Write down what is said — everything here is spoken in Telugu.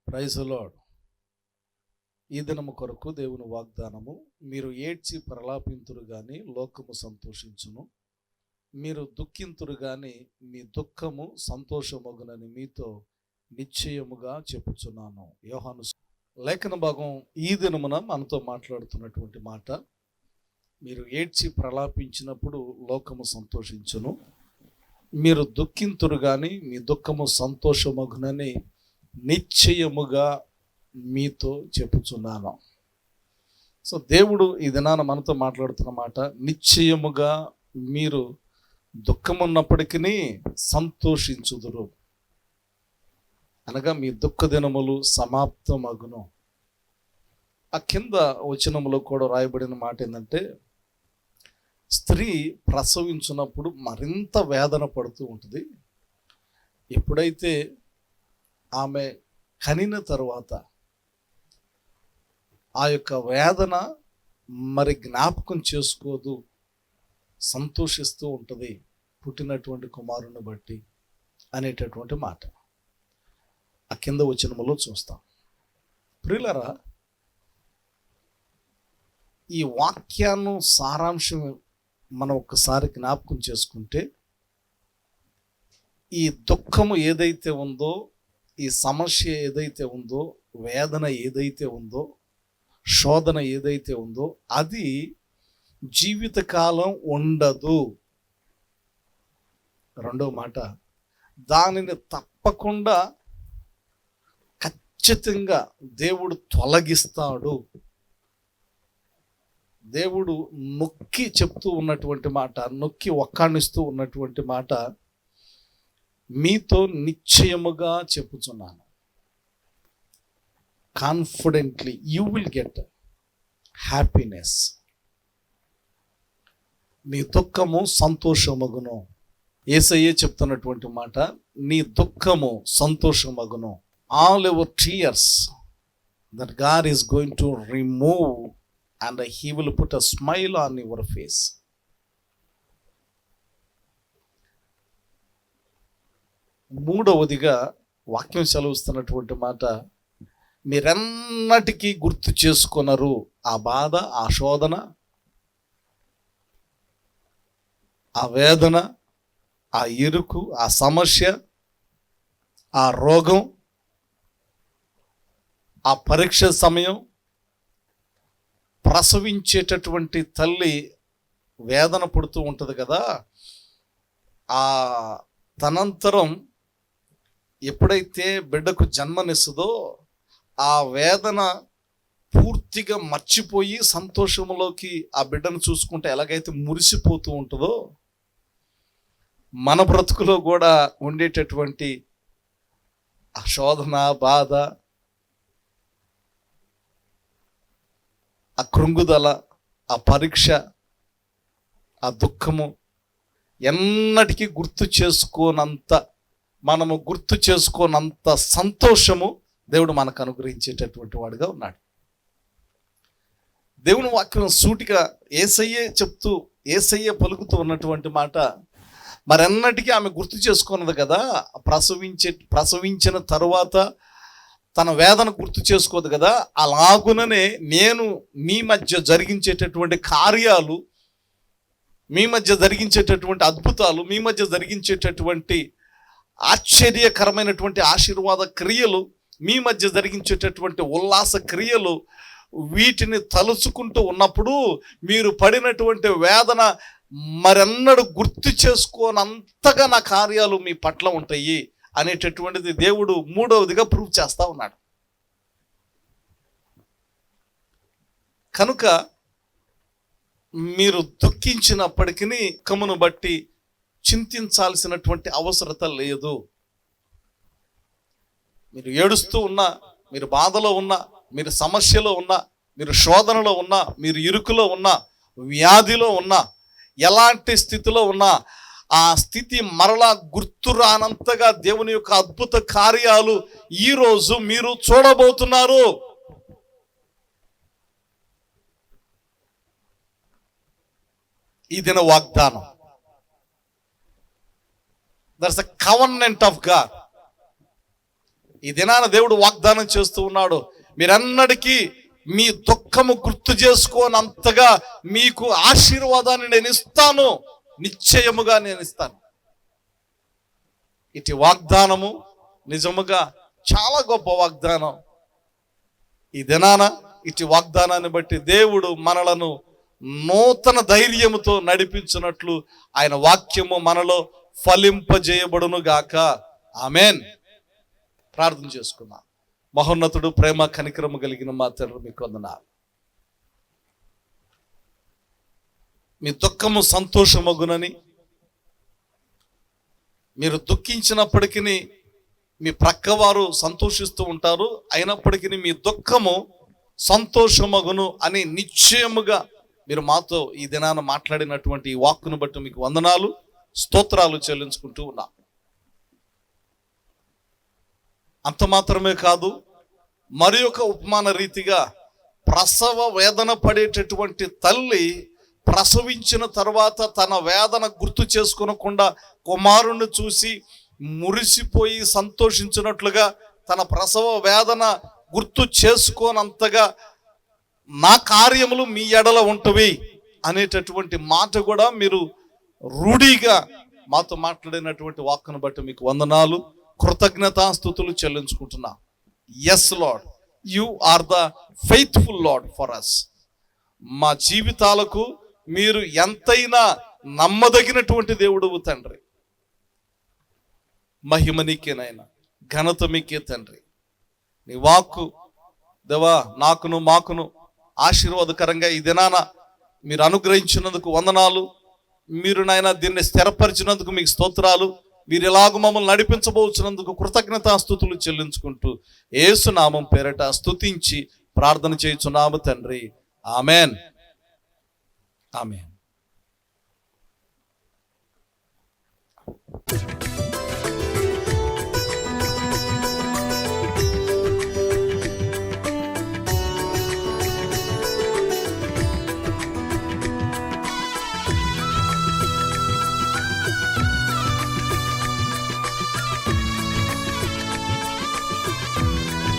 Praise the lord. ఈ దినము కొరకు దేవుని వాగ్దానము, మీరు ఏడ్చి ప్రలాపింతురు గాని లోకము సంతోషించును, మీరు దుఃఖింతురు గాని మీ దుఃఖము సంతోషమగునని మీతో నిశ్చయముగా చెప్పుచున్నాను. యోహాను లేఖన భాగం ఈ దినమున మనతో మాట్లాడుతున్నటువంటి మాట, మీరు ఏడ్చి ప్రలాపించినప్పుడు లోకము సంతోషించును, మీరు దుఃఖింతురు గాని మీ దుఃఖము సంతోషమగునని నిశ్చయముగా మీతో చెప్పుచున్నాను. సో దేవుడు ఈ దినాన మనతో మాట్లాడుతున్న మాట, నిశ్చయముగా మీరు దుఃఖమున్నప్పటికీ సంతోషించుదురు అనగా మీ దుఃఖ దినములు సమాప్తమగును. ఆ కింద వచనములో కూడా రాయబడిన మాట ఏంటంటే, స్త్రీ ప్రసవించినప్పుడు మరింత వేదన పడుతూ ఉంటుంది. ఎప్పుడైతే ఆమె కనిన తరువాత ఆ యొక్క వేదన మరి జ్ఞాపకం చేసుకోదు, సంతోషిస్తూ ఉంటుంది పుట్టినటువంటి కుమారుని బట్టి అనేటటువంటి మాట ఆ కింద వచనములో చూస్తాం. ప్రియులారా, ఈ వాక్యాన్ని సారాంశం మనం ఒక్కసారి జ్ఞాపకం చేసుకుంటే, ఈ దుఃఖము ఏదైతే ఉందో, ఈ సమస్య ఏదైతే ఉందో, వేదన ఏదైతే ఉందో, శోధన ఏదైతే ఉందో, అది జీవితకాలం ఉండదు. రెండవ మాట, దానిని తప్పకుండా ఖచ్చితంగా దేవుడు తొలగిస్తాడు. దేవుడు నొక్కి చెప్తూ ఉన్నటువంటి మాట, నొక్కి ఒక్కాణిస్తూ ఉన్నటువంటి మాట, మీతో నిశ్చయముగా చెప్పుచున్నాను. Confidently you will get happiness. నీ దుఃఖము సంతోషమగును. యేసయ్యే చెప్తున్నటువంటి మాట, నీ దుఃఖము సంతోషమగును. All your tears that God is going to remove and he will put a smile on your face. మూడవదిగా వాక్యం సెలవుస్తున్నటువంటి మాట, మీరెన్నటికీ గుర్తు చేసుకున్నారు ఆ బాధ, ఆ శోధన, ఆ వేదన, ఆ ఇరుకు, ఆ సమస్య, ఆ రోగం, ఆ పరీక్ష సమయం. ప్రసవించేటటువంటి తల్లి వేదన పడుతూ ఉంటుంది కదా, ఆ తనంతరం ఎప్పుడైతే బిడ్డకు జన్మనిస్తుందో ఆ వేదన పూర్తిగా మర్చిపోయి సంతోషంలోకి ఆ బిడ్డను చూసుకుంటే ఎలాగైతే మురిసిపోతూ ఉంటుందో, మన బ్రతుకులో కూడా ఉండేటటువంటి ఆ శోధన, బాధ, ఆ కృంగుదల, ఆ పరీక్ష, ఆ దుఃఖము ఎన్నటికీ మనము గుర్తు చేసుకోనంత సంతోషము దేవుడు మనకు అనుగ్రహించేటటువంటి వాడుగా ఉన్నాడు. దేవుని వాక్యం సూటిగా యేసయ్యే పలుకుతూ ఉన్నటువంటి మాట, మరెన్నటికీ ఆమె గుర్తు చేసుకున్నది కదా, ప్రసవించిన తరువాత తన వేదన గుర్తు చేసుకోదు కదా, అలాగుననే నేను మీ మధ్య జరిగించేటటువంటి కార్యాలు, మీ మధ్య జరిగించేటటువంటి అద్భుతాలు, మీ మధ్య జరిగించేటటువంటి ఆశ్చర్యకరమైనటువంటి ఆశీర్వాద క్రియలు, మీ మధ్య జరిగించేటటువంటి ఉల్లాస క్రియలు, వీటిని తలుచుకుంటూ ఉన్నప్పుడు మీరు పడినటువంటి వేదన మరెన్నడూ గుర్తు చేసుకోనంతగా నా కార్యాలు మీ పట్ల ఉంటాయి అనేటటువంటిది దేవుడు మూడవదిగా ప్రూవ్ చేస్తా ఉన్నాడు. కనుక మీరు దుఃఖించినప్పటికీ దుఃఖమును బట్టి చింతించాల్సినటువంటి అవసరత లేదు. మీరు ఏడుస్తూ ఉన్నా, మీరు బాధలో ఉన్నా, మీరు సమస్యలో ఉన్నా, మీరు శోధనలో ఉన్నా, మీరు ఇరుకులో ఉన్నా, వ్యాధిలో ఉన్నా, ఎలాంటి స్థితిలో ఉన్నా, ఆ స్థితి మరలా గుర్తు రానంతగా దేవుని యొక్క అద్భుత కార్యాలు ఈరోజు మీరు చూడబోతున్నారు. ఈ దిన వాగ్దానం, that's the covenant of God. ఈ దినాన దేవుడు వాగ్దానం చేస్తూ ఉన్నాడు, మీరన్నటికీ మీ దుఃఖము గుర్తు చేసుకోనంతగా మీకు ఆశీర్వాదాన్ని నేను ఇస్తాను, నిశ్చయముగా నేను ఇస్తాను. ఇటు వాగ్దానము నిజముగా చాలా గొప్ప వాగ్దానం. ఈ దినాన ఇటు వాగ్దానాన్ని బట్టి దేవుడు మనలను నూతన ధైర్యముతో నడిపించినట్లు ఆయన వాక్యము మనలో ఫలింపజేయబడును గాక. ఆమేన్. ప్రార్థన చేసుకుందాం. మహోన్నతుడు, ప్రేమ కనికరము కలిగిన మా తండ్రి, మీకు వందనాలు. మీ దుఃఖము సంతోషమగునని, మీరు దుఃఖించినప్పటికీ మీ ప్రక్కవారు సంతోషిస్తూ ఉంటారు, అయినప్పటికీ మీ దుఃఖము సంతోషమగును అని నిశ్చయముగా మీరు మాతో ఈ దినాన మాట్లాడినటువంటి ఈ వాక్కును బట్టి మీకు వందనాలు, స్తోత్రాలు చెల్లించుకుంటూ ఉన్నా. అంత మాత్రమే కాదు, మరి ఒక ఉపమాన రీతిగా ప్రసవ వేదన పడేటటువంటి తల్లి ప్రసవించిన తర్వాత తన వేదన గుర్తు చేసుకొనకుండా కుమారుణ్ణి చూసి మురిసిపోయి సంతోషించినట్లుగా, తన ప్రసవ వేదన గుర్తు చేసుకోనంతగా నా కార్యములు మీ ఎడల ఉంటవి అనేటటువంటి మాట కూడా మీరు రూఢిగా మాతో మాట్లాడినటువంటి వాక్కును బట్టి మీకు వందనాలు, కృతజ్ఞతాస్తుతులు చెల్లించుకుంటున్నా. Yes Lord, you are the faithful Lord for us. మా జీవితాలకు మీరు ఎంతైనా నమ్మదగినటువంటి దేవుడు తండ్రి. మహిమ నీకేనైనా, ఘనత మీకే తండ్రి. నీ వాక్కు దేవా నాకును మాకును ఆశీర్వాదకరంగా ఈ దినాన మీరు అనుగ్రహించినందుకు వందనాలు. మీరు నాయన దీన్ని స్థిరపరిచినందుకు మీకు స్తోత్రాలు. మీరు ఎలాగూ మమ్మల్ని నడిపించబోచున్నందుకు కృతజ్ఞతాస్తుతులు చెల్లించుకుంటూ యేసు నామం పేరట స్తుతించి ప్రార్థన చేయుచున్నాము తండ్రి. ఆమెన్. ఆమెన్.